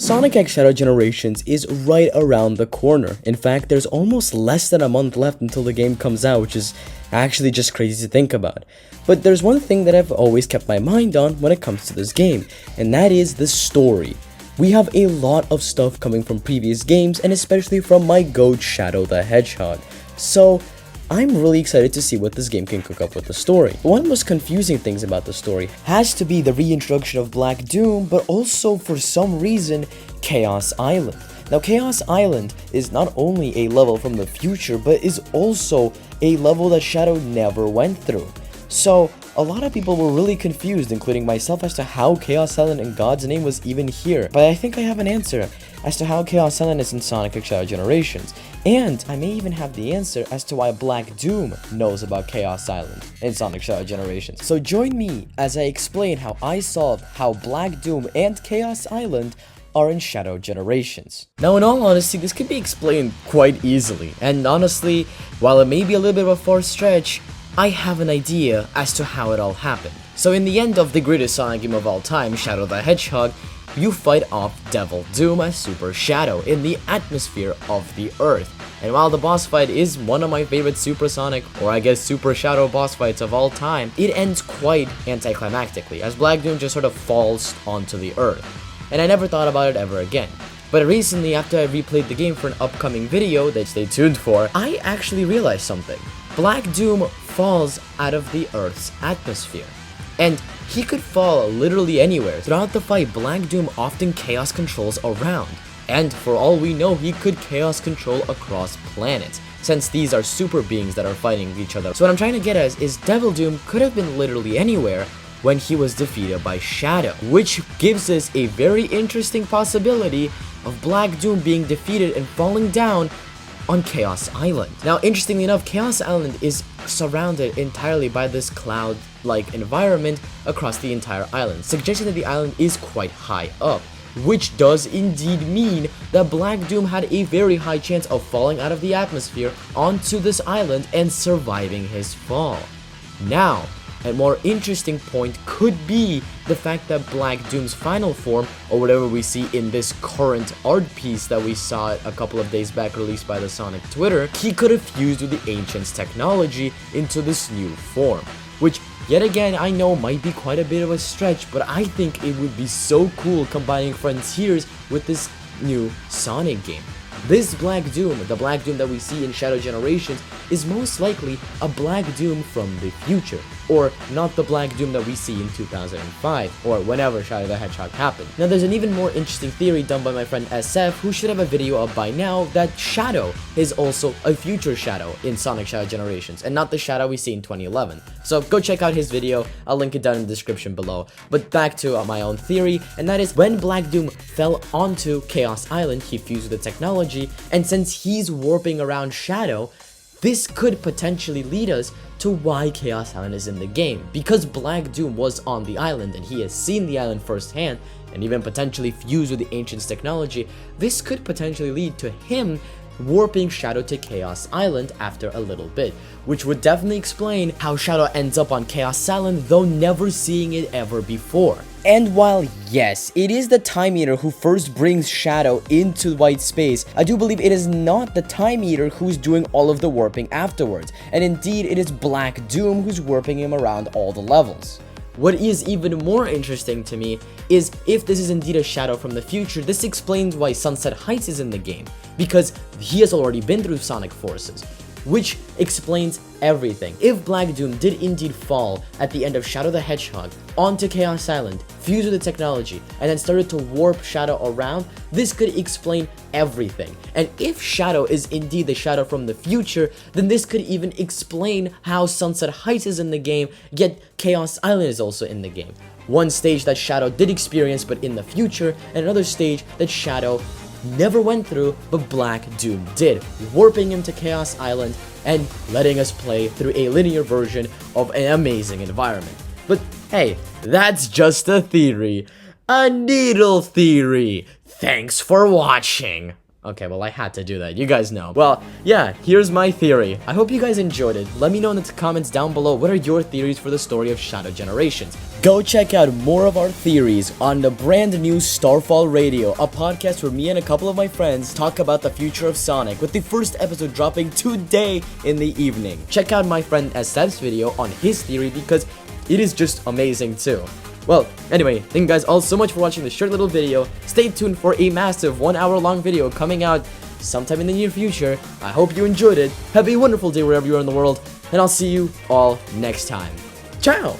Sonic X Shadow Generations is right around the corner. In fact, there's almost less than a month left until the game comes out, which is actually just crazy to think about. But there's one thing that I've always kept my mind on when it comes to this game, and that is the story. We have a lot of stuff coming from previous games, and especially from my GOAT Shadow the Hedgehog. So I'm really excited to see what this game can cook up with the story. One of the most confusing things about the story has to be the reintroduction of Black Doom, but also for some reason, Chaos Island. Now, Chaos Island is not only a level from the future, but is also a level that Shadow never went through. So, a lot of people were really confused, including myself, as to how Chaos Island in God's name was even here. But I think I have an answer as to how Chaos Island is in Sonic X Shadow Generations. And I may even have the answer as to why Black Doom knows about Chaos Island in Sonic Shadow Generations. So join me as I explain how I solved how Black Doom and Chaos Island are in Shadow Generations. Now, in all honesty, this could be explained quite easily. And honestly, while it may be a little bit of a far stretch, I have an idea as to how it all happened. So in the end of the greatest Sonic game of all time, Shadow the Hedgehog, you fight off Devil Doom as Super Shadow in the atmosphere of the Earth. And while the boss fight is one of my favorite Super Sonic, or I guess Super Shadow boss fights of all time, it ends quite anticlimactically, as Black Doom just sort of falls onto the Earth. And I never thought about it ever again. But recently, after I replayed the game for an upcoming video that stay tuned for, I actually realized something. Black Doom falls out of the Earth's atmosphere. And he could fall literally anywhere. Throughout the fight, Black Doom often chaos controls around. And for all we know, he could chaos control across planets, since these are super beings that are fighting each other. So what I'm trying to get at is Devil Doom could have been literally anywhere when he was defeated by Shadow, which gives us a very interesting possibility of Black Doom being defeated and falling down on Chaos Island. Now, interestingly enough, Chaos Island is surrounded entirely by this cloud-like environment across the entire island, suggesting that the island is quite high up, which does indeed mean that Black Doom had a very high chance of falling out of the atmosphere onto this island and surviving his fall. Now, a more interesting point could be the fact that Black Doom's final form, or whatever we see in this current art piece that we saw a couple of days back released by the Sonic Twitter, he could have fused with the Ancient's technology into this new form, which yet again I know might be quite a bit of a stretch, but I think it would be so cool combining Frontiers with this new Sonic game. This Black Doom, the Black Doom that we see in Shadow Generations, is most likely a Black Doom from the future, or not the Black Doom that we see in 2005, or whenever Shadow the Hedgehog happened. Now, there's an even more interesting theory done by my friend SF, who should have a video up by now, that Shadow is also a future Shadow in Sonic Shadow Generations, and not the Shadow we see in 2011. So go check out his video, I'll link it down in the description below. But back to my own theory, and that is when Black Doom fell onto Chaos Island, he fused with the technology, and since he's warping around Shadow, this could potentially lead us to why Chaos Island is in the game. Because Black Doom was on the island and he has seen the island firsthand, and even potentially fused with the Ancient's technology, this could potentially lead to him warping Shadow to Chaos Island after a little bit, which would definitely explain how Shadow ends up on Chaos Island, though never seeing it ever before. And while yes, it is the Time Eater who first brings Shadow into white space, I do believe it is not the Time Eater who's doing all of the warping afterwards, and indeed it is Black Doom who's warping him around all the levels. What is even more interesting to me is if this is indeed a Shadow from the future, this explains why Sunset Heights is in the game, because he has already been through Sonic Forces, which explains everything. If Black Doom did indeed fall at the end of Shadow the Hedgehog onto Chaos Island, fused with the technology, and then started to warp Shadow around, this could explain everything. And if Shadow is indeed the Shadow from the future, then this could even explain how Sunset Heights is in the game, yet Chaos Island is also in the game. One stage that Shadow did experience but in the future, and another stage that Shadow never went through, but Black Doom did, warping him to Chaos Island and letting us play through a linear version of an amazing environment. But hey, that's just a theory. A needle theory. Thanks for watching. Okay, well, I had to do that. You guys know. Well, yeah, here's my theory. I hope you guys enjoyed it. Let me know in the comments down below what are your theories for the story of Shadow Generations. Go check out more of our theories on the brand new Starfall Radio, a podcast where me and a couple of my friends talk about the future of Sonic, with the first episode dropping today in the evening. Check out my friend SF's video on his theory because it is just amazing too. Well, anyway, thank you guys all so much for watching this short little video. Stay tuned for a massive 1 hour long video coming out sometime in the near future. I hope you enjoyed it. Have a wonderful day wherever you are in the world, and I'll see you all next time. Ciao!